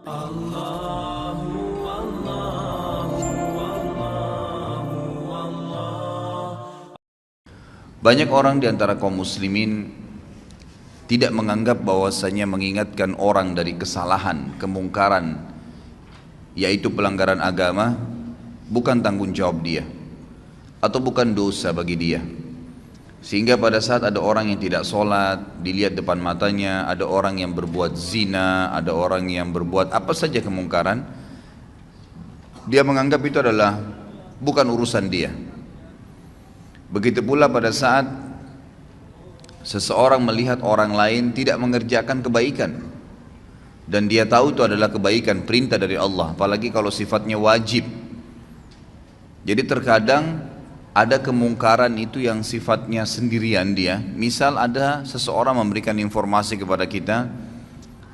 Banyak orang di antara kaum muslimin tidak menganggap bahwasanya mengingatkan orang dari kesalahan, kemungkaran, yaitu pelanggaran agama, bukan tanggung jawab dia atau bukan dosa bagi dia. Sehingga pada saat ada orang yang tidak sholat, dilihat depan matanya, ada orang yang berbuat zina, ada orang yang berbuat apa saja kemungkaran, dia menganggap itu adalah bukan urusan dia. Begitu pula pada saat seseorang melihat orang lain tidak mengerjakan kebaikan dan dia tahu itu adalah kebaikan, perintah dari Allah, apalagi kalau sifatnya wajib. Jadi terkadang ada kemungkaran itu yang sifatnya sendirian dia. Misal ada seseorang memberikan informasi kepada kita,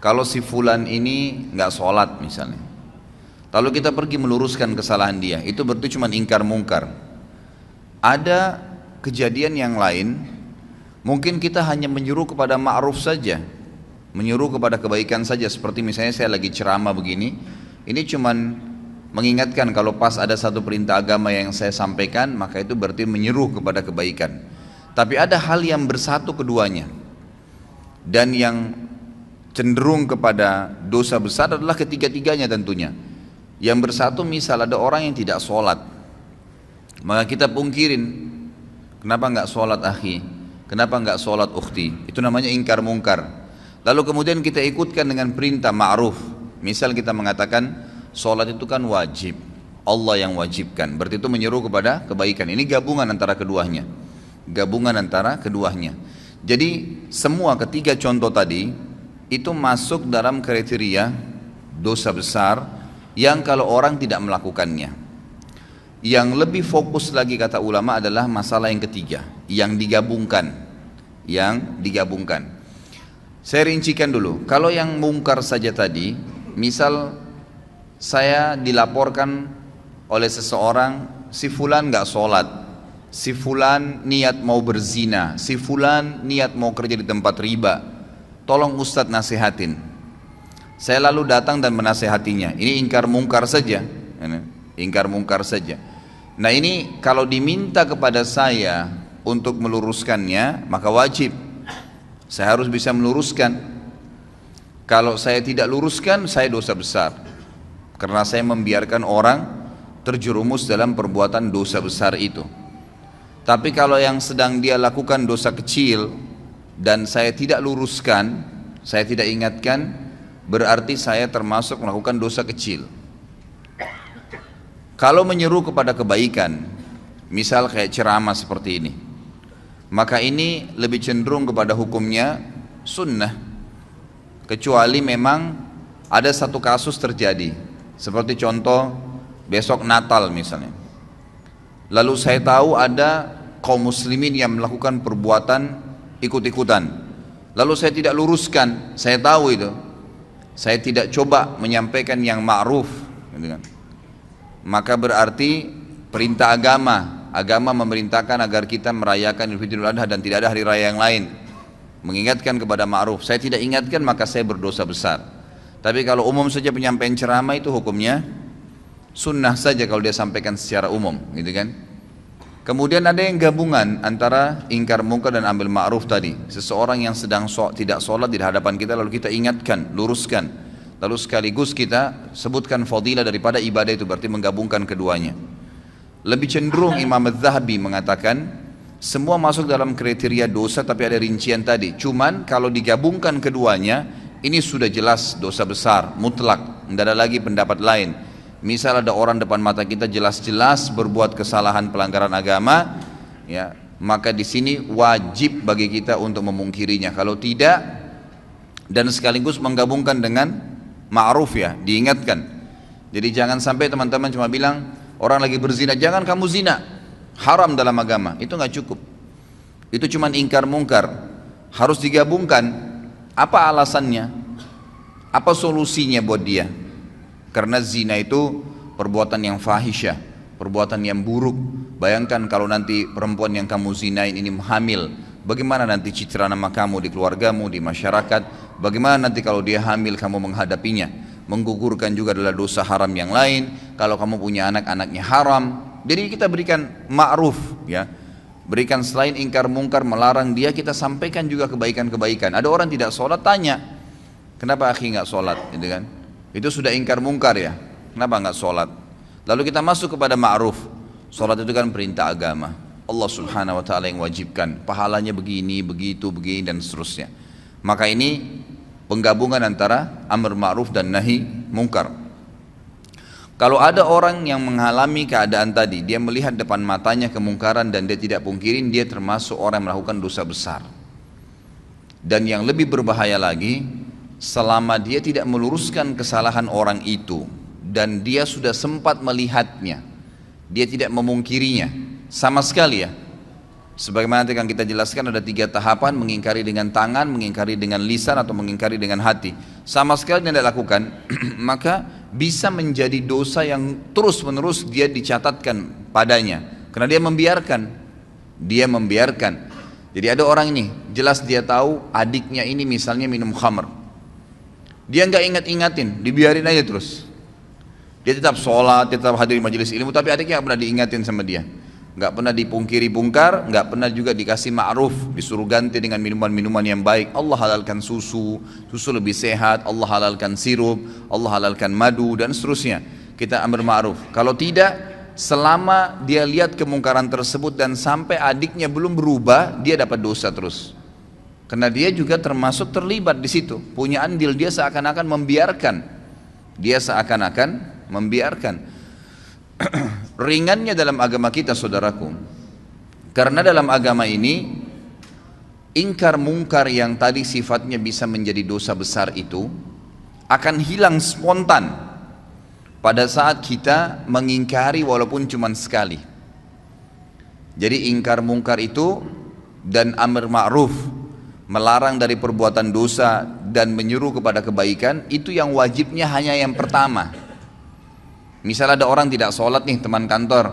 kalau si fulan ini nggak sholat misalnya, lalu kita pergi meluruskan kesalahan dia, itu berarti cuma ingkar mungkar. Ada kejadian yang lain, mungkin kita hanya menyuruh kepada ma'ruf saja, menyuruh kepada kebaikan saja. Seperti misalnya saya lagi ceramah begini, ini cuman mengingatkan kalau pas ada satu perintah agama yang saya sampaikan, maka itu berarti menyeru kepada kebaikan. Tapi ada hal yang bersatu keduanya, dan yang cenderung kepada dosa besar adalah ketiga-tiganya tentunya. Yang bersatu misal ada orang yang tidak sholat, maka kita pungkirin, kenapa nggak sholat akhi, kenapa nggak sholat ukhti, itu namanya ingkar mungkar. Lalu kemudian kita ikutkan dengan perintah ma'ruf. Misal kita mengatakan sholat itu kan wajib, Allah yang wajibkan, berarti itu menyeru kepada kebaikan. Ini gabungan antara keduanya, gabungan antara keduanya. Jadi semua ketiga contoh tadi itu masuk dalam kriteria dosa besar yang kalau orang tidak melakukannya. Yang lebih fokus lagi kata ulama adalah masalah yang ketiga, yang digabungkan, Saya rincikan dulu. Kalau yang mungkar saja tadi, misal saya dilaporkan oleh seseorang, si fulan nggak sholat, si fulan niat mau berzina, si fulan niat mau kerja di tempat riba, tolong Ustadz nasihatin. Saya lalu datang dan menasehatinya. Ini ingkar mungkar saja, ingkar mungkar saja. Nah ini kalau diminta kepada saya untuk meluruskannya, maka wajib saya harus bisa meluruskan. Kalau saya tidak luruskan, saya dosa besar, karena saya membiarkan orang terjerumus dalam perbuatan dosa besar itu. Tapi kalau yang sedang dia lakukan dosa kecil dan saya tidak luruskan, saya tidak ingatkan, berarti saya termasuk melakukan dosa kecil. Kalau menyeru kepada kebaikan, misal kayak ceramah seperti ini, maka ini lebih cenderung kepada hukumnya sunnah, kecuali memang ada satu kasus terjadi. Seperti contoh besok Natal misalnya, lalu saya tahu ada kaum muslimin yang melakukan perbuatan ikut-ikutan, lalu saya tidak luruskan, saya tahu itu, saya tidak coba menyampaikan yang ma'ruf, gitu kan. Maka berarti perintah agama memerintahkan agar kita merayakan Idul Adha dan tidak ada hari raya yang lain, mengingatkan kepada ma'ruf. Saya tidak ingatkan, maka saya berdosa besar. Tapi kalau umum saja penyampaian ceramah itu hukumnya sunnah saja kalau dia sampaikan secara umum, gitu kan. Kemudian ada yang gabungan antara ingkar mungkar dan ambil ma'ruf tadi. Seseorang yang sedang tidak sholat di hadapan kita, lalu kita ingatkan, luruskan, lalu sekaligus kita sebutkan fadilah daripada ibadah itu, berarti menggabungkan keduanya. Lebih cenderung Imam Az-Zahabi mengatakan semua masuk dalam kriteria dosa, tapi ada rincian tadi. Cuman kalau digabungkan keduanya, ini sudah jelas dosa besar, mutlak, tidak ada lagi pendapat lain. Misal ada orang depan mata kita jelas-jelas berbuat kesalahan pelanggaran agama, ya, maka di sini wajib bagi kita untuk memungkirinya. Kalau tidak, dan sekaligus menggabungkan dengan ma'ruf, ya, diingatkan. Jadi jangan sampai teman-teman cuma bilang orang lagi berzina, jangan kamu zina, haram dalam agama. Itu nggak cukup. Itu cuma ingkar mungkar. Harus digabungkan. Apa alasannya? Apa solusinya buat dia? Karena zina itu perbuatan yang fahisyah, perbuatan yang buruk. Bayangkan kalau nanti perempuan yang kamu zinain ini hamil, bagaimana nanti citra nama kamu di keluargamu, di masyarakat? Bagaimana nanti kalau dia hamil kamu menghadapinya? menggugurkan juga adalah dosa haram yang lain. Kalau kamu punya anak, anaknya haram. Jadi kita berikan ma'ruf, ya. Berikan selain ingkar mungkar, melarang dia, kita sampaikan juga kebaikan-kebaikan. Ada orang tidak sholat, tanya, kenapa akhi nggak sholat, gitu kan? Itu sudah ingkar mungkar ya, kenapa nggak sholat? Lalu kita masuk kepada ma'ruf. Sholat itu kan perintah agama, Allah subhanahu wa ta'ala yang wajibkan, pahalanya begini, begitu, begini dan seterusnya. Maka ini penggabungan antara amr ma'ruf dan nahi mungkar. Kalau ada orang yang mengalami keadaan tadi, dia melihat depan matanya kemungkaran dan dia tidak pungkirin, dia termasuk orang yang melakukan dosa besar. Dan yang lebih berbahaya lagi, selama dia tidak meluruskan kesalahan orang itu dan dia sudah sempat melihatnya, dia tidak memungkirinya sama sekali ya. Sebagaimana nanti akan kita jelaskan, ada 3 tahapan: mengingkari dengan tangan, mengingkari dengan lisan, atau mengingkari dengan hati. Sama sekali tidak lakukan, maka bisa menjadi dosa yang terus menerus dia dicatatkan padanya, karena dia membiarkan. Jadi ada orang ini, jelas dia tahu adiknya ini misalnya minum khamr, dia nggak ingat-ingatin, dibiarin aja terus. Dia tetap sholat, tetap hadir majelis ilmu, tapi adiknya nggak pernah diingatin sama dia, nggak pernah dipungkiri bungkar, nggak pernah juga dikasih ma'ruf, disuruh ganti dengan minuman-minuman yang baik. Allah halalkan susu lebih sehat, Allah halalkan sirup, Allah halalkan madu dan seterusnya. Kita amr ma'ruf. Kalau tidak, selama dia lihat kemungkaran tersebut dan sampai adiknya belum berubah, dia dapat dosa terus. Karena dia juga termasuk terlibat di situ, punya andil, dia seakan-akan membiarkan. Ringannya dalam agama kita, saudaraku, karena dalam agama ini ingkar mungkar yang tadi sifatnya bisa menjadi dosa besar itu akan hilang spontan pada saat kita mengingkari walaupun cuma sekali. Jadi ingkar mungkar itu dan amr ma'ruf, melarang dari perbuatan dosa dan menyuruh kepada kebaikan, itu yang wajibnya hanya yang pertama. Misal ada orang tidak sholat nih, teman kantor,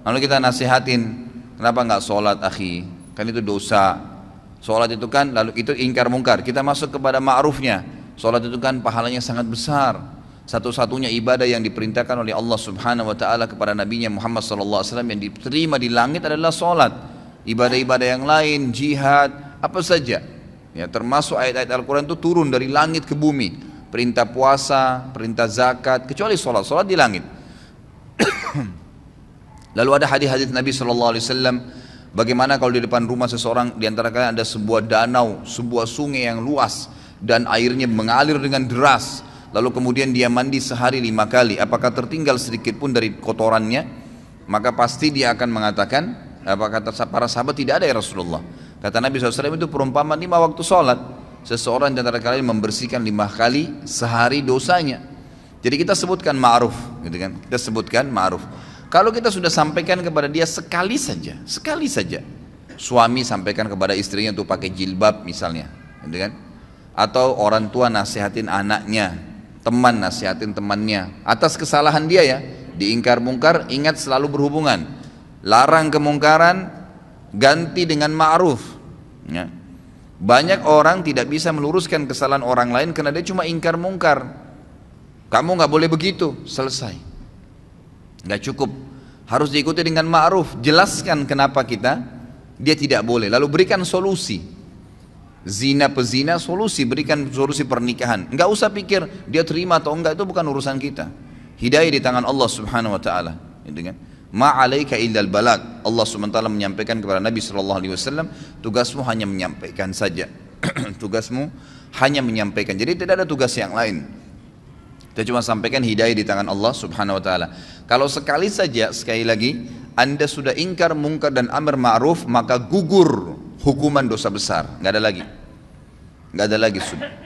lalu kita nasihatin, kenapa nggak sholat akhi, kan itu dosa. Sholat itu kan, lalu itu ingkar mungkar. Kita masuk kepada ma'rufnya, sholat itu kan pahalanya sangat besar, satu-satunya ibadah yang diperintahkan oleh Allah subhanahu wa ta'ala kepada nabinya Muhammad sallallahu alaihi wasallam yang diterima di langit adalah sholat. Ibadah-ibadah yang lain, jihad, apa saja ya, termasuk ayat-ayat Al-Quran itu turun dari langit ke bumi. Perintah puasa, perintah zakat, kecuali sholat di langit. Lalu ada hadis-hadis Nabi SAW, bagaimana kalau di depan rumah seseorang, di antara kalian ada sebuah danau, sebuah sungai yang luas, dan airnya mengalir dengan deras, lalu kemudian dia mandi sehari 5 kali, apakah tertinggal sedikit pun dari kotorannya? Maka pasti dia akan mengatakan, apa kata para sahabat, tidak ada ya Rasulullah. Kata Nabi SAW, itu perumpamaan 5 waktu sholat. Seseorang di antara kalian membersihkan 5 kali sehari dosanya. Jadi kita sebutkan ma'ruf, gitu kan? Kita sebutkan ma'ruf. Kalau kita sudah sampaikan kepada dia sekali saja, suami sampaikan kepada istrinya untuk pakai jilbab misalnya, gitu kan? Atau orang tua nasihatin anaknya, teman nasihatin temannya, atas kesalahan dia ya, diingkar mungkar, ingat selalu berhubungan. Larang kemungkaran, ganti dengan ma'ruf. Ya. Banyak orang tidak bisa meluruskan kesalahan orang lain karena dia cuma ingkar mungkar. Kamu nggak boleh begitu, selesai. Nggak cukup, harus diikuti dengan ma'ruf. Jelaskan kenapa dia tidak boleh, lalu berikan solusi. Zina pezina, berikan solusi pernikahan. Nggak usah pikir dia terima atau enggak, itu bukan urusan kita. Hidayah di tangan Allah subhanahu wa ta'ala, gitu kan? Ma'alaika illal balag. Allah SWT menyampaikan kepada Nabi SAW, tugasmu hanya menyampaikan saja. Tugasmu hanya menyampaikan, jadi tidak ada tugas yang lain. Kita cuma sampaikan hidayah di tangan Allah Subhanahu wa ta'ala. Kalau sekali saja, sekali lagi, Anda sudah ingkar mungkar dan amr ma'ruf, maka gugur hukuman dosa besar. Nggak ada lagi sudah.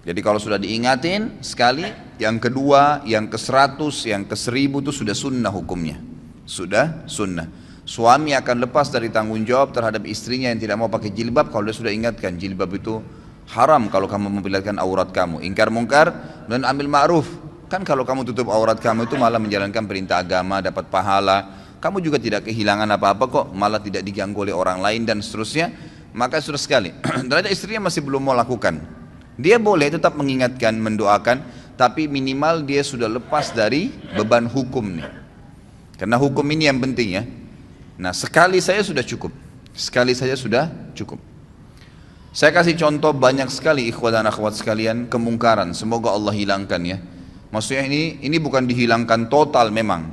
Jadi kalau sudah diingatin sekali, yang kedua, yang ke-100, yang ke-1000 itu sudah sunnah hukumnya. Sudah sunnah. Suami akan lepas dari tanggung jawab terhadap istrinya yang tidak mau pakai jilbab kalau dia sudah ingatkan, jilbab itu haram kalau kamu memperlihatkan aurat kamu. Ingkar mungkar dan ambil ma'ruf. Kan kalau kamu tutup aurat kamu itu malah menjalankan perintah agama, dapat pahala. Kamu juga tidak kehilangan apa-apa kok, malah tidak diganggu oleh orang lain dan seterusnya. Maka sudah sekali. Ternyata istrinya masih belum mau lakukan. Dia boleh tetap mengingatkan, mendoakan, tapi minimal dia sudah lepas dari beban hukum nih. Karena hukum ini yang penting ya. Nah, sekali saja sudah cukup. Sekali saja sudah cukup. Saya kasih contoh banyak sekali ikhwat dan akhwat sekalian kemungkaran. Semoga Allah hilangkan ya. Maksudnya ini bukan dihilangkan total memang.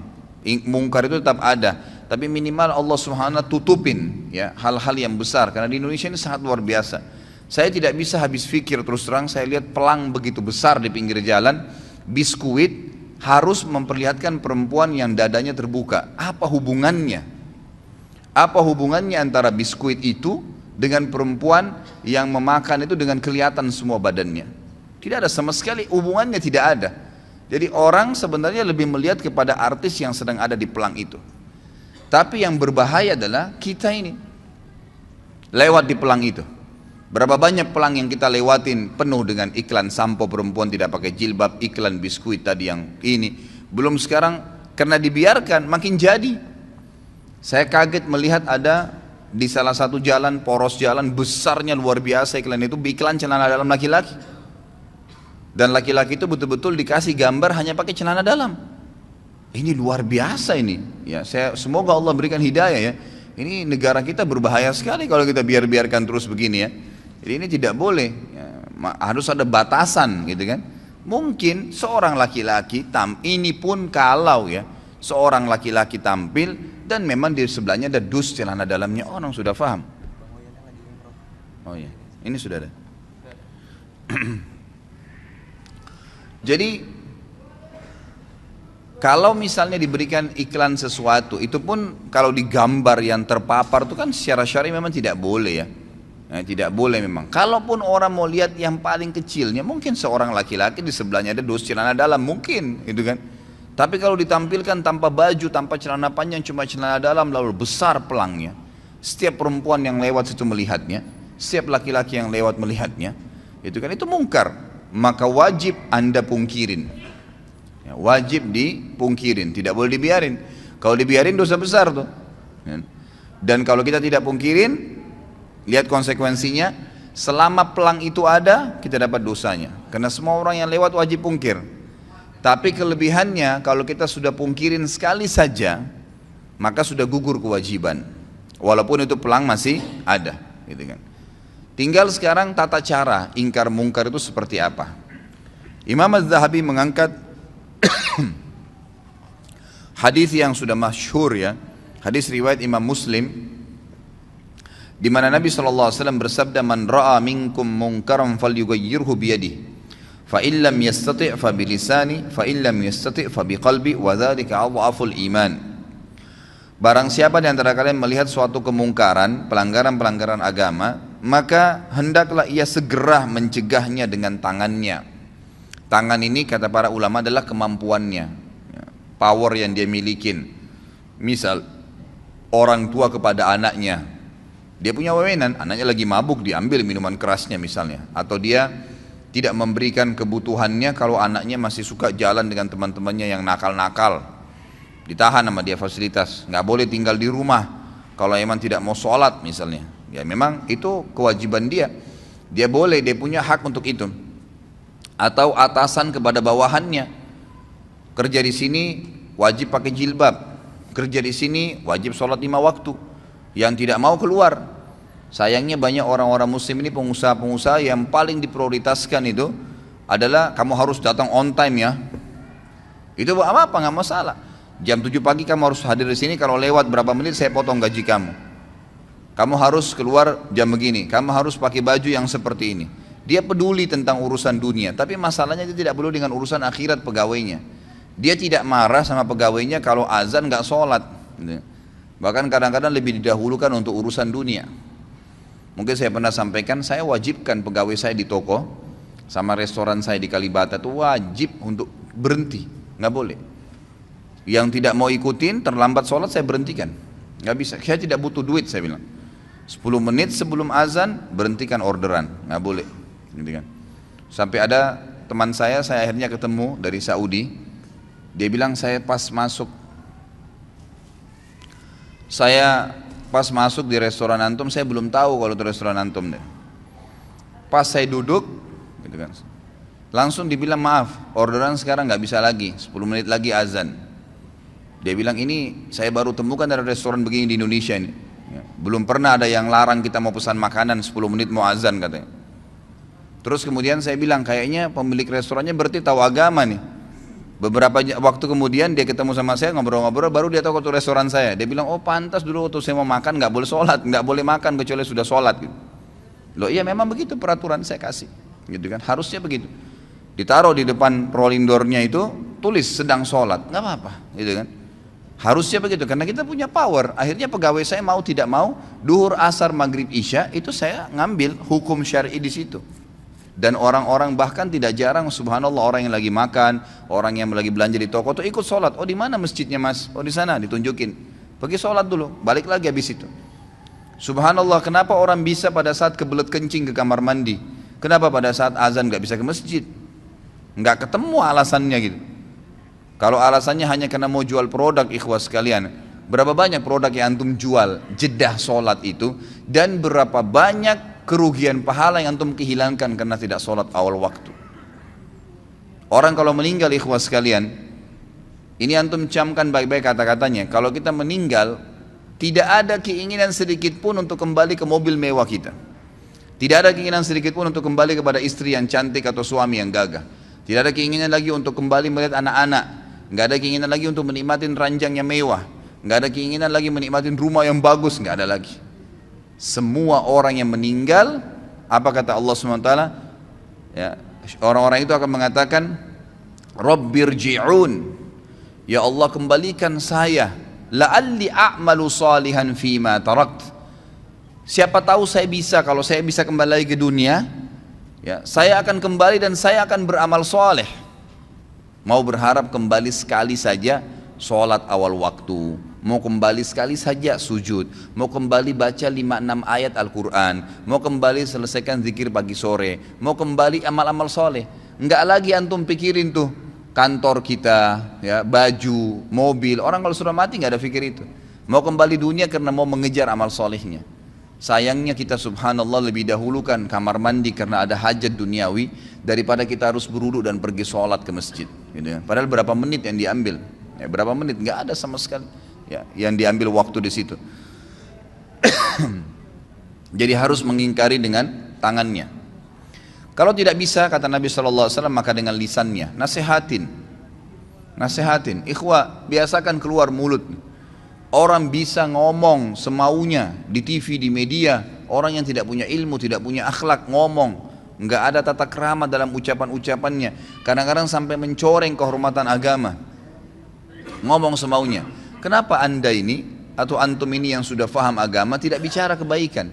Mungkar itu tetap ada, tapi minimal Allah Subhanahu tutupin ya hal-hal yang besar. Karena di Indonesia ini sangat luar biasa. Saya tidak bisa habis fikir, terus terang saya lihat pelang begitu besar di pinggir jalan, biskuit harus memperlihatkan perempuan yang dadanya terbuka. Apa hubungannya? Apa hubungannya antara biskuit itu dengan perempuan yang memakan itu dengan kelihatan semua badannya? Tidak ada sama sekali, hubungannya tidak ada. Jadi orang sebenarnya lebih melihat kepada artis yang sedang ada di pelang itu. Tapi yang berbahaya adalah kita ini lewat di pelang itu. Berapa banyak pelang yang kita lewatin penuh dengan iklan sampo perempuan tidak pakai jilbab, iklan biskuit tadi yang ini. Belum sekarang karena dibiarkan makin jadi. Saya kaget melihat ada di salah satu jalan, poros jalan besarnya luar biasa iklan itu, iklan celana dalam laki-laki. Dan laki-laki itu betul-betul dikasih gambar hanya pakai celana dalam. Ini luar biasa ini. Ya, semoga Allah berikan hidayah ya. Ini negara kita berbahaya sekali kalau kita biarkan terus begini ya. Jadi ini tidak boleh. Ya, harus ada batasan gitu kan. Mungkin seorang laki-laki ini pun kalau ya seorang laki-laki tampil dan memang di sebelahnya ada dus celana dalamnya, orang sudah paham. Oh iya, ini sudah ada. Jadi kalau misalnya diberikan iklan sesuatu, itu pun kalau digambar yang terpapar itu kan secara syar'i memang tidak boleh ya. Tidak boleh memang. Kalaupun orang mau lihat yang paling kecilnya, mungkin seorang laki-laki di sebelahnya ada dus celana dalam, mungkin gitu kan. Tapi kalau ditampilkan tanpa baju, tanpa celana panjang, cuma celana dalam lalu besar pelangnya, setiap perempuan yang lewat situ melihatnya, setiap laki-laki yang lewat melihatnya, itu kan itu mungkar. Maka wajib Anda pungkirin ya, wajib dipungkirin, tidak boleh dibiarin. Kalau dibiarin dosa besar tuh ya. Dan kalau kita tidak pungkirin, lihat konsekuensinya. Selama pelang itu ada, kita dapat dosanya, karena semua orang yang lewat wajib pungkir. Tapi kelebihannya kalau kita sudah pungkirin sekali saja, maka sudah gugur kewajiban, walaupun itu pelang masih ada gitu kan. Tinggal sekarang tata cara ingkar mungkar itu seperti apa. Imam Az-Zahabi mengangkat hadis yang sudah masyhur ya, hadis riwayat Imam Muslim, di mana Nabi SAW bersabda, man ra'a minkum munkaran falyughayyirhu biyadihi, fa illam yastati' fa bilisani, fa illam yastati' fa biqalbi, wa dzalika adhaful iman. Barang siapa di antara kalian melihat suatu kemungkaran, pelanggaran-pelanggaran agama, maka hendaklah ia segera mencegahnya dengan tangannya. Tangan ini kata para ulama adalah kemampuannya, power yang dia milikin. Misal orang tua kepada anaknya, dia punya wewenang, anaknya lagi mabuk diambil minuman kerasnya misalnya, atau dia tidak memberikan kebutuhannya kalau anaknya masih suka jalan dengan teman-temannya yang nakal-nakal, ditahan sama dia fasilitas, nggak boleh tinggal di rumah kalau emang tidak mau sholat misalnya. Ya memang itu kewajiban dia, dia boleh, dia punya hak untuk itu. Atau atasan kepada bawahannya, kerja di sini wajib pakai jilbab, kerja di sini wajib sholat 5 waktu, yang tidak mau keluar. Sayangnya banyak orang-orang muslim ini, pengusaha-pengusaha yang paling diprioritaskan itu adalah kamu harus datang on time ya. Itu apa-apa, nggak masalah. Jam 7 pagi kamu harus hadir di sini, kalau lewat berapa menit saya potong gaji kamu. Kamu harus keluar jam begini, kamu harus pakai baju yang seperti ini. Dia peduli tentang urusan dunia, tapi masalahnya dia tidak peduli dengan urusan akhirat pegawainya. Dia tidak marah sama pegawainya kalau azan nggak sholat. Bahkan kadang-kadang lebih didahulukan untuk urusan dunia. Mungkin saya pernah sampaikan, saya wajibkan pegawai saya di toko sama restoran saya di Kalibata itu wajib untuk berhenti, nggak boleh. Yang tidak mau ikutin terlambat sholat saya berhentikan, nggak bisa. Saya tidak butuh duit, saya bilang. 10 menit sebelum azan berhentikan orderan, nggak boleh, gitu kan. Sampai ada teman saya akhirnya ketemu dari Saudi, dia bilang saya pas masuk di restoran antum, saya belum tahu kalau itu restoran antum deh. Pas saya duduk, gitu kan, Langsung dibilang maaf, orderan sekarang nggak bisa lagi, 10 menit lagi azan. Dia bilang ini saya baru temukan dari restoran begini di Indonesia ini. Ya, belum pernah ada yang larang kita mau pesan makanan 10 menit mau azan katanya. Terus kemudian saya bilang kayaknya pemilik restorannya berarti tahu agama nih. Beberapa waktu kemudian dia ketemu sama saya ngobrol-ngobrol, baru dia tahu waktu restoran saya. Dia bilang, oh pantas dulu waktu saya mau makan nggak boleh sholat, nggak boleh makan kecuali sudah sholat. Gitu. Loh iya memang begitu peraturan saya kasih, gitu kan? Harusnya begitu. Ditaruh di depan rolling door-nya itu tulis sedang sholat, nggak apa-apa, gitu kan? Harusnya begitu karena kita punya power. Akhirnya pegawai saya mau tidak mau, duhur, asar, maghrib, isya itu saya ngambil hukum syar'i di situ. Dan orang-orang bahkan tidak jarang, subhanallah, orang yang lagi makan, orang yang lagi belanja di toko tuh ikut sholat. Oh di mana masjidnya mas? Oh di sana, ditunjukin. Pergi sholat dulu, balik lagi habis itu. Subhanallah, kenapa orang bisa pada saat kebelet kencing ke kamar mandi? Kenapa pada saat azan nggak bisa ke masjid? Nggak ketemu alasannya gitu. Kalau alasannya hanya karena mau jual produk, ikhwas sekalian, berapa banyak produk yang antum jual jedah sholat itu, dan berapa banyak kerugian pahala yang antum kehilangkan karena tidak sholat awal waktu. Orang kalau meninggal, ikhwas sekalian, ini antum camkan baik-baik kata-katanya. Kalau kita meninggal, tidak ada keinginan sedikit pun untuk kembali ke mobil mewah kita. Tidak ada keinginan sedikit pun untuk kembali kepada istri yang cantik atau suami yang gagah. Tidak ada keinginan lagi untuk kembali melihat anak-anak. Nggak ada keinginan lagi untuk menikmatin ranjang yang mewah. Nggak ada keinginan lagi menikmatin rumah yang bagus. Nggak ada lagi. Semua orang yang meninggal, apa kata Allah SWT? Ya, orang-orang itu akan mengatakan, Rabbirji'un, ya Allah kembalikan saya, la'alli a'malu salihan fima tarakt. Siapa tahu saya bisa, kalau saya bisa kembali lagi ke dunia, ya, saya akan kembali dan saya akan beramal soleh. Mau berharap kembali sekali saja sholat awal waktu, mau kembali sekali saja sujud, mau kembali baca 5-6 ayat Al-Quran, mau kembali selesaikan zikir pagi sore, mau kembali amal-amal soleh. Enggak lagi antum pikirin tuh kantor kita, ya, baju, mobil. Orang kalau sudah mati nggak ada pikir itu. Mau kembali dunia karena mau mengejar amal solehnya. Sayangnya kita subhanallah lebih dahulukan kamar mandi karena ada hajat duniawi daripada kita harus berwudu dan pergi sholat ke masjid. Gitu ya. Padahal berapa menit yang diambil? Ya, berapa menit? Nggak ada sama sekali. Ya, yang diambil waktu di situ. Jadi harus mengingkari dengan tangannya. Kalau tidak bisa, kata Nabi SAW, maka dengan lisannya. Nasihatin. Ikhwah, biasakan keluar mulut. Orang bisa ngomong semaunya di TV, di media. Orang yang tidak punya ilmu, tidak punya akhlak, ngomong. Nggak ada tata krama dalam ucapan-ucapannya. Kadang-kadang sampai mencoreng kehormatan agama. Ngomong semaunya. Kenapa anda ini, atau antum ini yang sudah faham agama, tidak bicara kebaikan?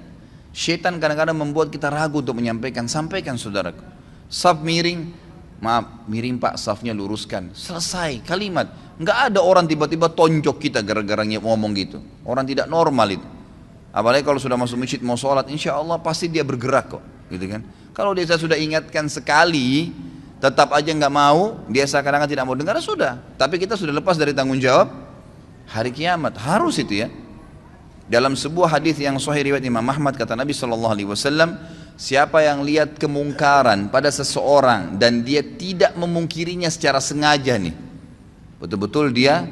Syaitan kadang-kadang membuat kita ragu untuk menyampaikan. Sampaikan saudaraku. Saf miring, maaf, miring pak, safnya luruskan. Selesai, kalimat. Nggak ada orang tiba-tiba tonjok kita gara-gara ngomong gitu. Orang tidak normal itu. Apalagi kalau sudah masuk masjid mau sholat, insya Allah pasti dia bergerak kok, gitu kan. Kalau dia sudah ingatkan sekali, tetap aja nggak mau, dia seakan-akan tidak mau dengar, sudah. Tapi kita sudah lepas dari tanggung jawab hari kiamat, harus itu ya. Dalam sebuah hadis yang sahih riwayat Imam Ahmad, kata Nabi SAW, siapa yang lihat kemungkaran pada seseorang dan dia tidak memungkirinya secara sengaja nih, betul-betul dia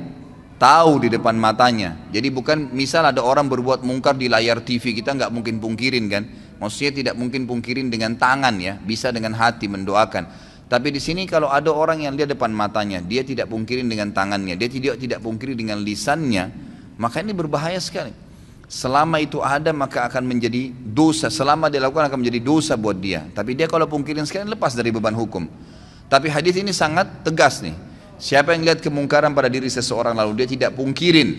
tahu di depan matanya. Jadi bukan misal ada orang berbuat mungkar di layar TV, kita nggak mungkin pungkirin kan. Maksudnya tidak mungkin pungkirin dengan tangan ya, bisa dengan hati mendoakan. Tapi di sini kalau ada orang yang lihat depan matanya, dia tidak pungkirin dengan tangannya, dia tidak pungkiri dengan lisannya, maka ini berbahaya sekali. Selama itu ada maka akan menjadi dosa, selama dilakukan akan menjadi dosa buat dia. Tapi dia kalau pungkirin sekali lepas dari beban hukum. Tapi hadis ini sangat tegas nih. Siapa yang lihat kemungkaran pada diri seseorang lalu dia tidak pungkirin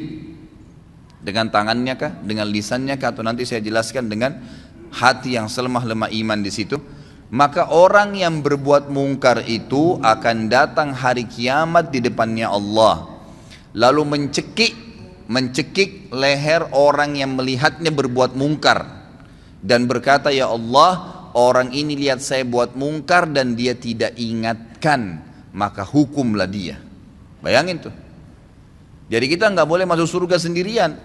dengan tangannya kah, dengan lisannya kah, atau nanti saya jelaskan dengan hati yang selemah-lemah iman di situ, maka orang yang berbuat mungkar itu akan datang hari kiamat di depannya Allah, lalu mencekik leher orang yang melihatnya berbuat mungkar dan berkata, ya Allah, orang ini lihat saya buat mungkar dan dia tidak ingatkan, maka hukumlah dia. Bayangin tuh. Jadi kita nggak boleh masuk surga sendirian.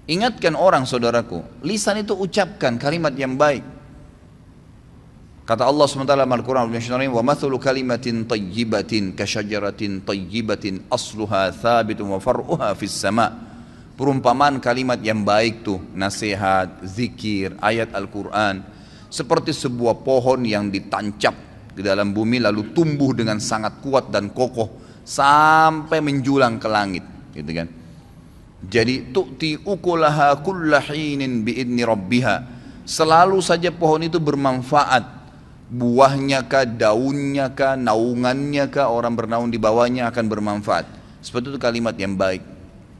Ingatkan orang, saudaraku. Lisan itu ucapkan kalimat yang baik. Kata Allah SWT dalam Al-Quran, wa mathalu kalimatin tayyibatin kasyajaratin tayyibatin asluha thabitun wa far'uha fis sama'. Perumpamaan kalimat yang baik tuh, nasihat, zikir, ayat Al-Quran, seperti sebuah pohon yang ditancap di dalam bumi lalu tumbuh dengan sangat kuat dan kokoh sampai menjulang ke langit, gitu kan. Jadi tu'ti ukulaha kulla hinin bi'idni rabbiha. Selalu saja pohon itu bermanfaat. Buahnya kah, daunnya kah, naungannya kah, orang bernaung di bawahnya akan bermanfaat. Seperti itu kalimat yang baik.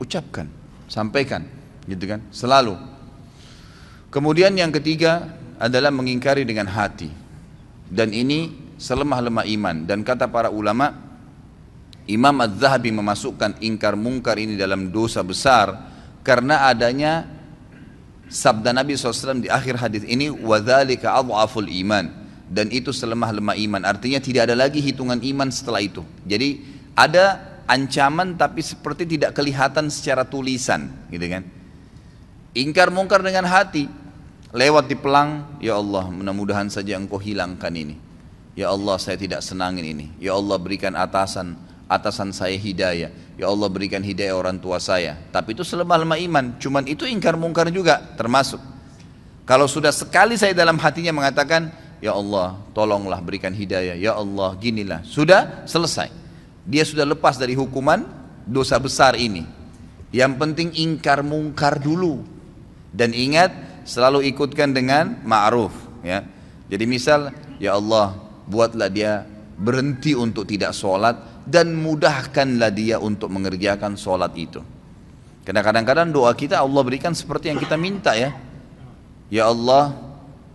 Ucapkan, sampaikan, gitu kan, selalu. Kemudian yang ketiga adalah mengingkari dengan hati. Dan ini selemah-lemah iman. Dan kata para ulama, Imam Az-Zahabi memasukkan ingkar mungkar ini dalam dosa besar karena adanya sabda Nabi SAW di akhir hadis ini, وَذَلِكَ أَضْعَفُ الْإِيمَانِ. Dan itu selemah-lemah iman, artinya tidak ada lagi hitungan iman setelah itu. Jadi ada ancaman tapi seperti tidak kelihatan secara tulisan, gitu kan. Ingkar mungkar dengan hati, lewat di pelang, ya Allah mudah-mudahan saja engkau hilangkan ini. Ya Allah saya tidak senangin ini. Ya Allah berikan atasan saya hidayah. Ya Allah berikan hidayah orang tua saya. Tapi itu selemah-lemah iman, cuman itu ingkar mungkar juga termasuk. Kalau sudah sekali saya dalam hatinya mengatakan, ya Allah tolonglah berikan hidayah, ya Allah ginilah, sudah selesai. Dia sudah lepas dari hukuman dosa besar ini. Yang penting ingkar mungkar dulu. Dan ingat selalu ikutkan dengan ma'ruf, ya. Jadi misal, ya Allah buatlah dia berhenti untuk tidak sholat dan mudahkanlah dia untuk mengerjakan sholat itu. Karena kadang-kadang doa kita Allah berikan seperti yang kita minta, ya. Ya Allah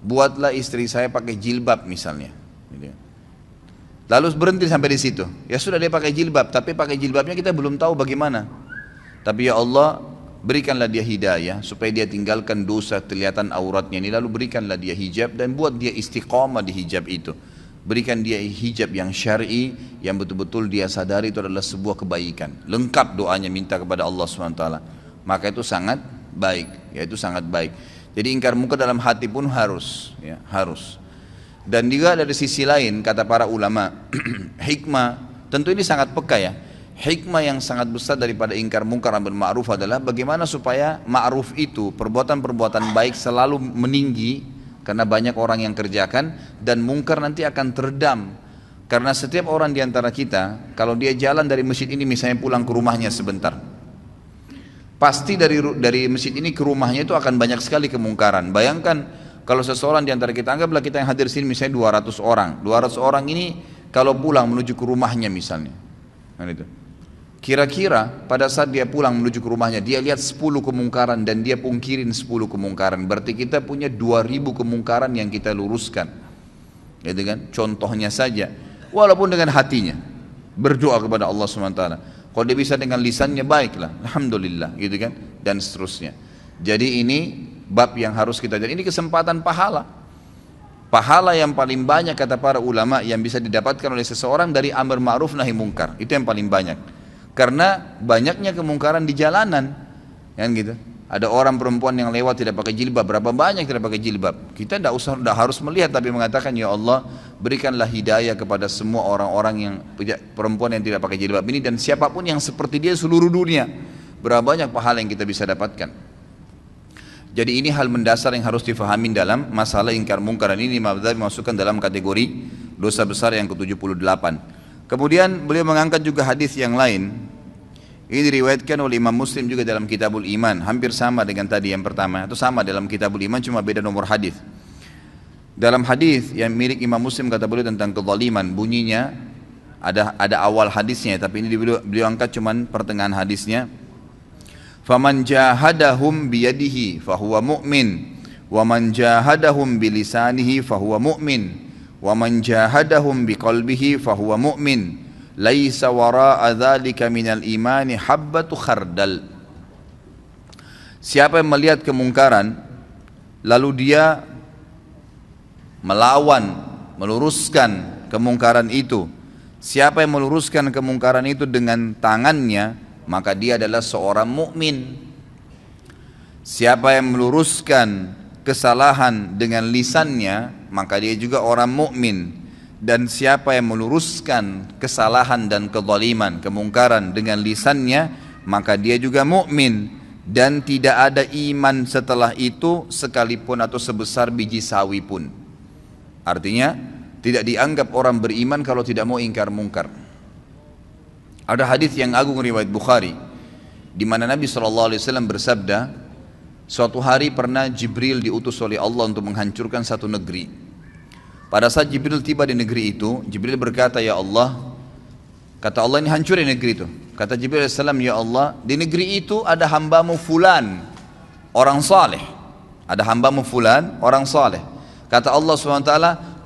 buatlah istri saya pakai jilbab misalnya. Lalu berhenti sampai di situ. Ya sudah dia pakai jilbab, tapi pakai jilbabnya kita belum tahu bagaimana. Tapi ya Allah berikanlah dia hidayah supaya dia tinggalkan dosa kelihatan auratnya ini, lalu berikanlah dia hijab dan buat dia istiqamah di hijab itu. Berikan dia hijab yang syar'i yang betul-betul dia sadari itu adalah sebuah kebaikan. Lengkap doanya minta kepada Allah SWT. Maka itu sangat baik, ya itu sangat baik. Jadi ingkar mungkar dalam hati pun harus, ya, harus. Dan juga dari sisi lain kata para ulama, hikmah, tentu ini sangat peka ya. Hikmah yang sangat besar daripada ingkar mungkar amar ma'ruf adalah bagaimana supaya ma'ruf itu, perbuatan-perbuatan baik selalu meninggi karena banyak orang yang kerjakan, dan mungkar nanti akan teredam. Karena setiap orang diantara kita, kalau dia jalan dari masjid ini misalnya pulang ke rumahnya sebentar, pasti dari masjid ini ke rumahnya itu akan banyak sekali kemungkaran. Bayangkan kalau seseorang di antara kita, anggaplah kita yang hadir sini misalnya 200 orang. 200 orang ini kalau pulang menuju ke rumahnya misalnya. Kan itu. Kira-kira pada saat dia pulang menuju ke rumahnya, dia lihat 10 kemungkaran dan dia pungkirin 10 kemungkaran. Berarti kita punya 2000 kemungkaran yang kita luruskan. Gitu kan? Contohnya saja. Walaupun dengan hatinya. Berdoa kepada Allah SWT. Kalau dia bisa dengan lisannya baiklah, alhamdulillah, gitu kan, dan seterusnya. Jadi ini bab yang harus kita jadi. Ini kesempatan pahala. Pahala yang paling banyak kata para ulama yang bisa didapatkan oleh seseorang dari amar ma'ruf nahi mungkar. Itu yang paling banyak. Karena banyaknya kemungkaran di jalanan, kan gitu. Ada orang perempuan yang lewat tidak pakai jilbab, berapa banyak tidak pakai jilbab. Kita tidak harus melihat, tapi mengatakan, ya Allah berikanlah hidayah kepada semua orang-orang yang perempuan yang tidak pakai jilbab ini, dan siapapun yang seperti dia seluruh dunia. Berapa banyak pahala yang kita bisa dapatkan. Jadi ini hal mendasar yang harus difahami dalam masalah ingkar mungkar. Ini Imam Az-Zahabi masukkan dalam kategori dosa besar yang ke-78. Kemudian beliau mengangkat juga hadis yang lain. Ini diriwayatkan oleh Imam Muslim juga dalam Kitabul Iman, hampir sama dengan tadi yang pertama, atau sama dalam Kitabul Iman, cuma beda nomor hadis. Dalam hadis yang milik Imam Muslim kata beliau tentang kezaliman, bunyinya ada awal hadisnya, tapi ini beliau angkat cuman pertengahan hadisnya. Faman jahadahum biyadihi fahuwa mu'min, wa man jahadahum bilisanihi fahuwa mu'min, wa man jahadahum biqalbihi fahuwa mu'min. Laisa wara'a dzalika minal imani habbatu khardal. Siapa yang melihat kemungkaran lalu dia melawan, meluruskan kemungkaran itu, siapa yang meluruskan kemungkaran itu dengan tangannya, maka dia adalah seorang mukmin. Siapa yang meluruskan kesalahan dengan lisannya, maka dia juga orang mukmin. Dan siapa yang meluruskan kesalahan dan kezaliman, kemungkaran dengan lisannya, maka dia juga mukmin. Dan tidak ada iman setelah itu sekalipun atau sebesar biji sawi pun. Artinya tidak dianggap orang beriman kalau tidak mau ingkar mungkar. Ada hadis yang agung riwayat Bukhari di mana Nabi SAW bersabda, suatu hari pernah Jibril diutus oleh Allah untuk menghancurkan satu negeri. Pada saat Jibril tiba di negeri itu, Jibril berkata, ya Allah, kata Allah, ini hancurin negeri itu. Kata Jibril AS, ya Allah, di negeri itu ada hambamu fulan, orang saleh. Ada hambamu fulan, orang saleh. Kata Allah SWT,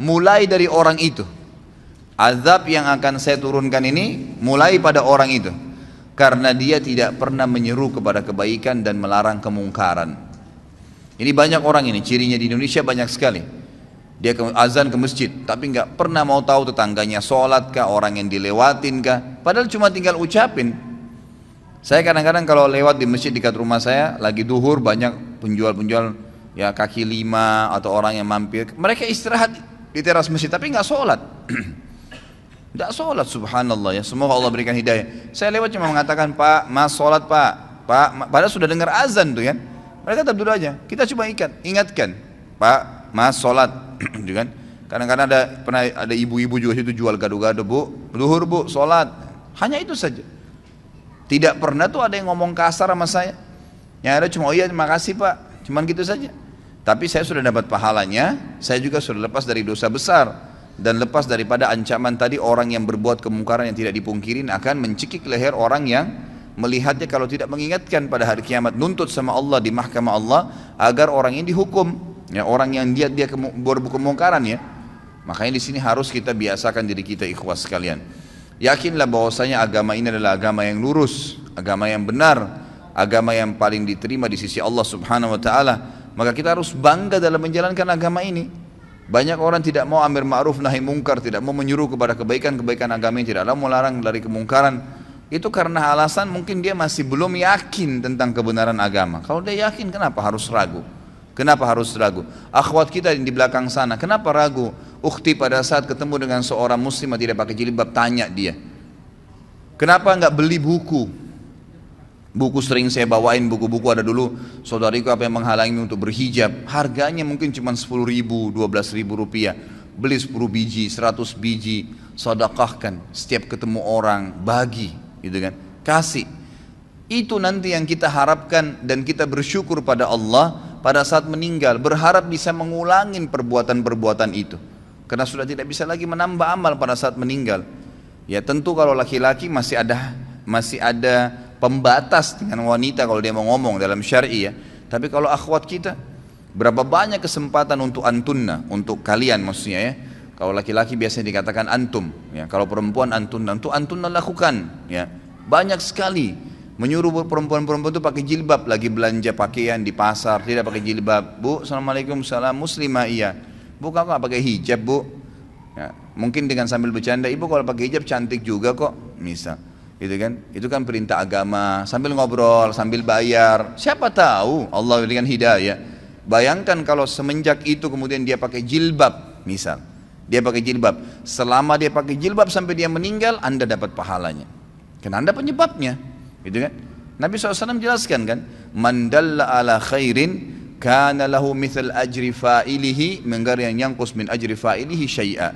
mulai dari orang itu, azab yang akan saya turunkan ini mulai pada orang itu, karena dia tidak pernah menyeru kepada kebaikan dan melarang kemungkaran. Ini banyak orang ini, cirinya di Indonesia banyak sekali. Dia azan ke masjid, tapi nggak pernah mau tahu tetangganya sholat kah, orang yang dilewatin kah, padahal cuma tinggal ucapin. Saya kadang-kadang kalau lewat di masjid dekat rumah saya, lagi duhur, banyak penjual-penjual ya kaki lima atau orang yang mampir, mereka istirahat di teras masjid, tapi nggak sholat. Nggak sholat, subhanallah ya, semoga Allah berikan hidayah. Saya lewat cuma mengatakan, Pak, Mas sholat Pak, padahal sudah dengar azan tuh kan. Mereka tetap duduk aja, kita coba ingatkan, Pak, Mas sholat. Kan? Kadang-kadang pernah ada ibu-ibu juga situ jual gado-gado, Bu, duhur Bu, sholat. Hanya itu saja. Tidak pernah tuh ada yang ngomong kasar sama saya. Yang ada cuma, oh iya terima kasih Pak, cuman gitu saja. Tapi saya sudah dapat pahalanya, saya juga sudah lepas dari dosa besar. Dan lepas daripada ancaman tadi, orang yang berbuat kemungkaran yang tidak dipungkirin akan mencekik leher orang yang melihatnya kalau tidak mengingatkan pada hari kiamat, nuntut sama Allah di mahkamah Allah agar orang ini dihukum. Ya, orang yang dia berbuat kemungkaran ya. Makanya di sini harus kita biasakan diri kita, ikhwas sekalian. Yakinlah bahwasanya agama ini adalah agama yang lurus, agama yang benar, agama yang paling diterima di sisi Allah Subhanahu wa taala. Maka kita harus bangga dalam menjalankan agama ini. Banyak orang tidak mau amar ma'ruf nahi mungkar, tidak mau menyuruh kepada kebaikan-kebaikan agama yang tidak mau melarang dari kemungkaran. Itu karena alasan mungkin dia masih belum yakin tentang kebenaran agama. Kalau dia yakin, kenapa harus ragu? Kenapa harus ragu? Akhwat kita di belakang sana, kenapa ragu? Ukhti pada saat ketemu dengan seorang muslim yang tidak pakai jilbab, tanya dia, kenapa enggak beli buku? Buku sering saya bawain, buku-buku ada dulu, saudariku apa yang menghalangi untuk berhijab, harganya mungkin cuma 10 ribu, 12 ribu rupiah. Beli 10 biji, 100 biji, sedekahkan, setiap ketemu orang, bagi, gitu kan, kasih. Itu nanti yang kita harapkan dan kita bersyukur pada Allah pada saat meninggal, berharap bisa mengulangin perbuatan-perbuatan itu, karena sudah tidak bisa lagi menambah amal pada saat meninggal. Ya tentu kalau laki-laki masih ada pembatas dengan wanita kalau dia mau ngomong dalam syar'i ya. Tapi kalau akhwat kita, berapa banyak kesempatan untuk antunna, untuk kalian maksudnya ya. Kalau laki-laki biasanya dikatakan antum, ya. Kalau perempuan antunna, untuk antunna lakukan, ya. Banyak sekali menyuruh perempuan-perempuan itu pakai jilbab, lagi belanja pakaian di pasar tidak pakai jilbab. Bu, assalamualaikum, salam, muslimah, iya. Bu, kau nggak pakai hijab Bu? Ya, mungkin dengan sambil bercanda, ibu kalau pakai hijab cantik juga kok, misal, gitu kan? Itu kan perintah agama. Sambil ngobrol, sambil bayar. Siapa tahu Allah berikan hidayah. Bayangkan kalau semenjak itu kemudian dia pakai jilbab, misal, dia pakai jilbab. Selama dia pakai jilbab sampai dia meninggal, Anda dapat pahalanya. Karena Anda penyebabnya. Gitu kan? Nabi SAW jelaskan kan, man dalla ala khairin kana lahu mithal ajri fa'ilihi min ghairi an yanqus min ajri fa'ilihi syai'a.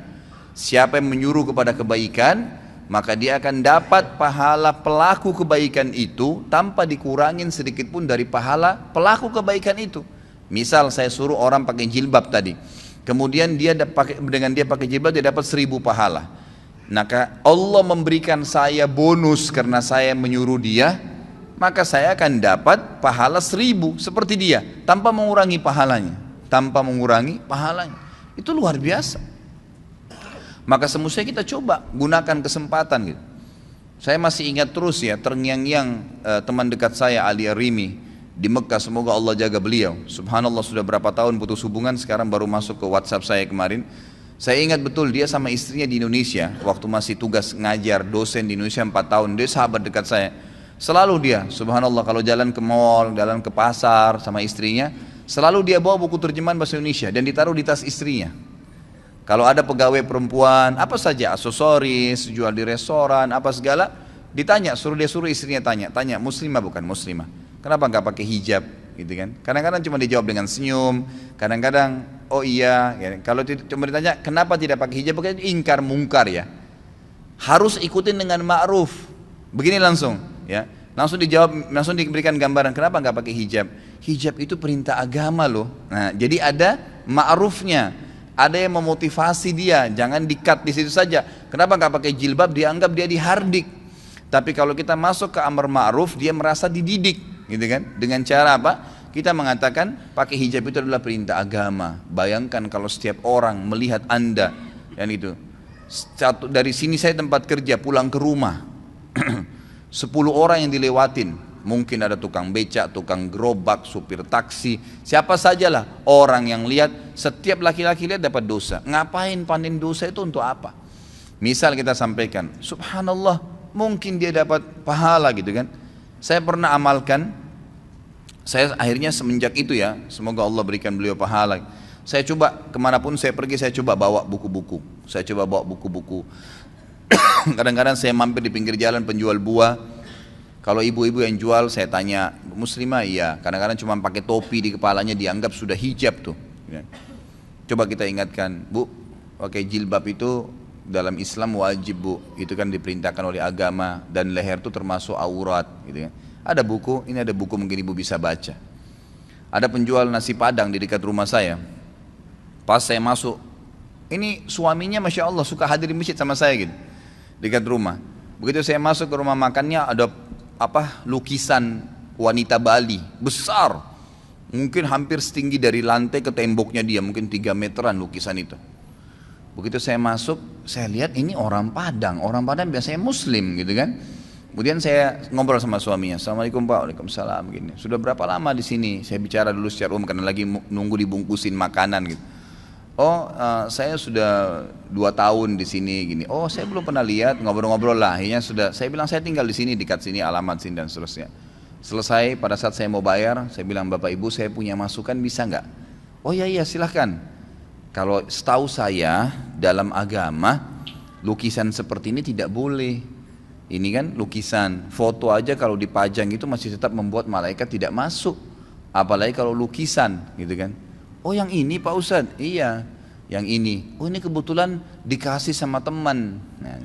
Siapa yang menyuruh kepada kebaikan, maka dia akan dapat pahala pelaku kebaikan itu tanpa dikurangin sedikit pun dari pahala pelaku kebaikan itu. Misal saya suruh orang pakai jilbab tadi, kemudian dengan dia pakai jilbab dia dapat 1000 pahala. Maka Allah memberikan saya bonus karena saya menyuruh dia, maka saya akan dapat pahala 1000 seperti dia, tanpa mengurangi pahalanya. Itu luar biasa. Maka semestinya kita coba gunakan kesempatan gitu. Saya masih ingat terus ya, terngiang-ngiang teman dekat saya Ali Arimi di Mekah, semoga Allah jaga beliau. Subhanallah sudah berapa tahun putus hubungan, sekarang baru masuk ke WhatsApp saya kemarin. Saya ingat betul dia sama istrinya di Indonesia, waktu masih tugas ngajar dosen di Indonesia 4 tahun, dia sahabat dekat saya. Selalu dia, subhanallah kalau jalan ke mall, jalan ke pasar sama istrinya, selalu dia bawa buku terjemahan bahasa Indonesia dan ditaruh di tas istrinya. Kalau ada pegawai perempuan, apa saja, aksesoris, jual di restoran, apa segala, ditanya, dia suruh istrinya tanya, muslimah bukan muslimah, kenapa nggak pakai hijab, gitu kan? Kadang-kadang cuma dijawab dengan senyum, kadang-kadang oh iya, ya. Kalau cuma ditanya kenapa tidak pakai hijab, pakai ingkar mungkar ya, harus ikutin dengan ma'ruf, begini langsung, ya, langsung dijawab, langsung diberikan gambaran kenapa nggak pakai hijab. Hijab itu perintah agama loh. Nah, jadi ada ma'rufnya. Ada yang memotivasi dia, jangan di-cut di situ saja. Kenapa nggak pakai jilbab? Dianggap dia dihardik. Tapi kalau kita masuk ke amar ma'ruf, dia merasa dididik, gitu kan? Dengan cara apa? Kita mengatakan pakai hijab itu adalah perintah agama. Bayangkan kalau setiap orang melihat Anda, yang itu. Dari sini saya tempat kerja, pulang ke rumah, 10 orang yang dilewatin. Mungkin ada tukang becak, tukang gerobak, supir taksi, siapa sajalah orang yang lihat, setiap laki-laki lihat dapat dosa. Ngapain panen dosa itu untuk apa? Misal kita sampaikan, subhanallah, mungkin dia dapat pahala gitu kan. Saya pernah amalkan, saya akhirnya semenjak itu ya, semoga Allah berikan beliau pahala. Saya coba kemanapun saya pergi, saya coba bawa buku-buku. Saya coba bawa buku-buku. Kadang-kadang saya mampir di pinggir jalan penjual buah. Kalau ibu-ibu yang jual saya tanya, muslimah iya, kadang-kadang cuma pakai topi di kepalanya dianggap sudah hijab tuh. Coba kita ingatkan, bu, pakai jilbab itu dalam Islam wajib bu, itu kan diperintahkan oleh agama dan leher itu termasuk aurat. Gitu ya. Ada buku, ini ada buku mungkin ibu bisa baca. Ada penjual nasi padang di dekat rumah saya. Pas saya masuk, ini suaminya masya Allah suka hadir di masjid sama saya gitu, dekat rumah. Begitu saya masuk ke rumah makannya ada lukisan wanita Bali besar, mungkin hampir setinggi dari lantai ke temboknya dia, mungkin 3 meteran lukisan itu. Begitu saya masuk, saya lihat ini orang Padang biasanya muslim gitu kan. Kemudian saya ngobrol sama suaminya, assalamualaikum pak, waalaikumsalam gini. Sudah berapa lama di sini? Saya bicara dulu secara umum karena lagi nunggu dibungkusin makanan gitu. Oh saya sudah 2 tahun di sini gini. Oh saya belum pernah lihat, ngobrol-ngobrol lah. Akhirnya sudah, saya bilang saya tinggal di sini, dekat sini, alamat sini dan seterusnya. Selesai, pada saat saya mau bayar, saya bilang bapak ibu saya punya masukan bisa nggak? Oh iya silahkan. Kalau setahu saya dalam agama lukisan seperti ini tidak boleh. Ini kan lukisan, foto aja kalau dipajang itu masih tetap membuat malaikat tidak masuk. Apalagi kalau lukisan gitu kan. Oh yang ini Pak Ustadz, iya yang ini. Oh ini kebetulan dikasih sama teman. Nah,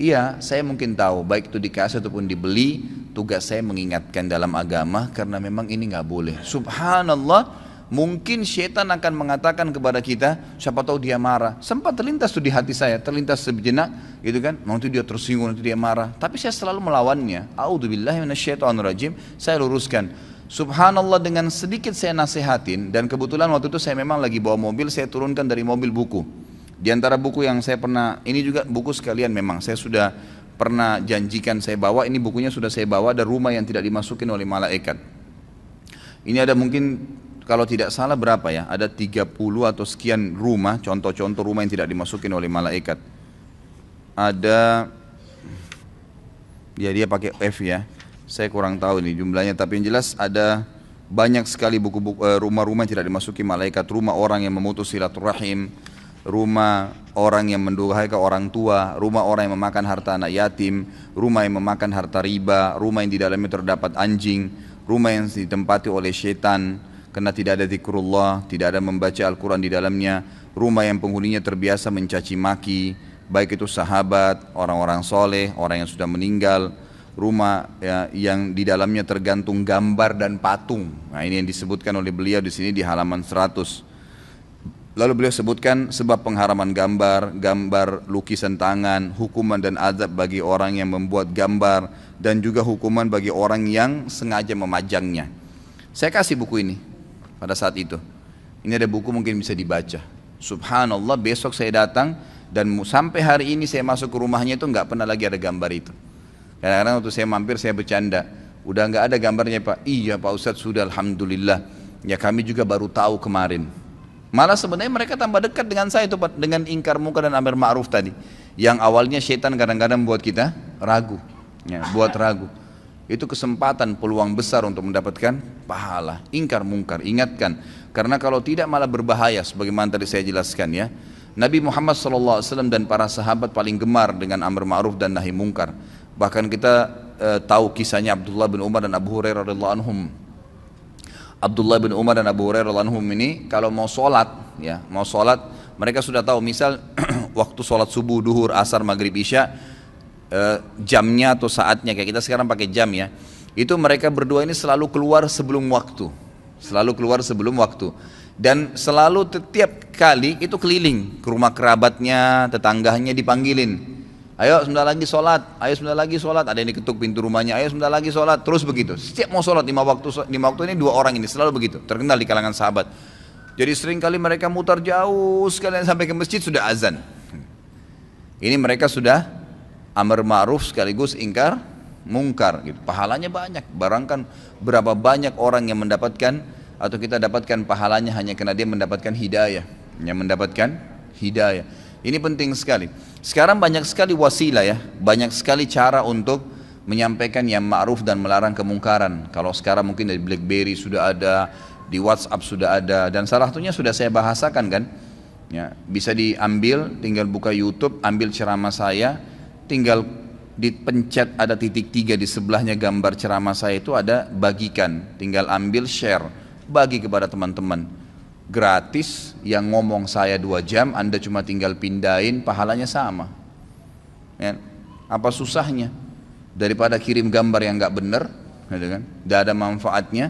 iya saya mungkin tahu, baik itu dikasih ataupun dibeli, tugas saya mengingatkan dalam agama karena memang ini nggak boleh. Subhanallah, mungkin syaitan akan mengatakan kepada kita, siapa tahu dia marah. Sempat terlintas tuh di hati saya, terlintas sejenak gitu kan, nanti dia tersinggung, nanti dia marah. Tapi saya selalu melawannya. A'udzubillahi minasyaitonirrajim, saya luruskan. Subhanallah, dengan sedikit saya nasihatin, dan kebetulan waktu itu saya memang lagi bawa mobil, saya turunkan dari mobil buku. Di antara buku yang saya pernah, ini juga buku sekalian memang, saya sudah pernah janjikan saya bawa, ini bukunya sudah saya bawa, ada rumah yang tidak dimasukin oleh malaikat. Ini ada mungkin, kalau tidak salah berapa ya, ada 30 atau sekian rumah, contoh-contoh rumah yang tidak dimasukin oleh malaikat. Ada, ya dia pakai F ya. Saya kurang tahu nih jumlahnya, tapi yang jelas ada banyak sekali buku-buku rumah-rumah yang tidak dimasuki malaikat. Rumah orang yang memutus silaturahim, rumah orang yang mendurhakai orang tua, rumah orang yang memakan harta anak yatim, rumah yang memakan harta riba, rumah yang di dalamnya terdapat anjing, rumah yang ditempati oleh syaitan karena tidak ada zikrullah, tidak ada membaca Al-Quran di dalamnya, rumah yang penghuninya terbiasa mencaci maki, baik itu sahabat, orang-orang soleh, orang yang sudah meninggal, rumah ya, yang di dalamnya tergantung gambar dan patung. Nah ini yang disebutkan oleh beliau di sini di halaman 100. Lalu beliau sebutkan sebab pengharaman gambar, gambar lukisan tangan, hukuman dan azab bagi orang yang membuat gambar, dan juga hukuman bagi orang yang sengaja memajangnya. Saya kasih buku ini pada saat itu. Ini ada buku mungkin bisa dibaca. Subhanallah, besok saya datang dan sampai hari ini saya masuk ke rumahnya itu nggak pernah lagi ada gambar itu. Kadang-kadang waktu saya mampir saya bercanda, udah nggak ada gambarnya Pak. Iya Pak Ustadz sudah, alhamdulillah. Ya kami juga baru tahu kemarin. Malah sebenarnya mereka tambah dekat dengan saya itu Pak, dengan ingkar munkar dan amar ma'ruf tadi. Yang awalnya syaitan kadang-kadang buat kita ragu, ya, buat ragu. Itu kesempatan, peluang besar untuk mendapatkan pahala. Ingkar mungkar, ingatkan. Karena kalau tidak malah berbahaya, sebagaimana tadi saya jelaskan ya. Nabi Muhammad SAW dan para sahabat paling gemar dengan amar ma'ruf dan nahi mungkar. Bahkan kita tahu kisahnya Abdullah bin Umar dan Abu Hurairah radhiyallahu anhum. Abdullah bin Umar dan Abu Hurairah radhiyallahu anhum ini kalau mau sholat, ya, mau sholat, mereka sudah tahu misal waktu sholat subuh, duhur, asar, maghrib, isya, jamnya atau saatnya kayak kita sekarang pakai jam ya. Itu mereka berdua ini selalu keluar sebelum waktu, selalu keluar sebelum waktu, dan selalu setiap kali itu keliling ke rumah kerabatnya, tetangganya dipanggilin. Ayo sebentar lagi sholat, ayo sebentar lagi sholat. Ada yang diketuk pintu rumahnya, ayo sebentar lagi sholat. Terus begitu, setiap mau sholat lima waktu ini dua orang ini selalu begitu, terkenal di kalangan sahabat. Jadi sering kali mereka mutar jauh sekalian sampai ke masjid sudah azan. Ini mereka sudah amar ma'ruf sekaligus ingkar mungkar gitu. Pahalanya banyak. Barangkan berapa banyak orang yang mendapatkan atau kita dapatkan pahalanya hanya karena dia mendapatkan hidayah, yang mendapatkan hidayah. Ini penting sekali. Sekarang banyak sekali wasilah ya, banyak sekali cara untuk menyampaikan yang ma'ruf dan melarang kemungkaran. Kalau sekarang mungkin dari BlackBerry sudah ada, di WhatsApp sudah ada, dan salah satunya sudah saya bahasakan kan. Ya, bisa diambil, tinggal buka YouTube, ambil ceramah saya, tinggal dipencet ada titik 3 di sebelahnya gambar ceramah saya itu ada bagikan, tinggal ambil share, bagi kepada teman-teman. Gratis, yang ngomong saya 2 jam, Anda cuma tinggal pindahin, pahalanya sama. Ya, apa susahnya? Daripada kirim gambar yang nggak benar, gitu kan? Nggak ada manfaatnya.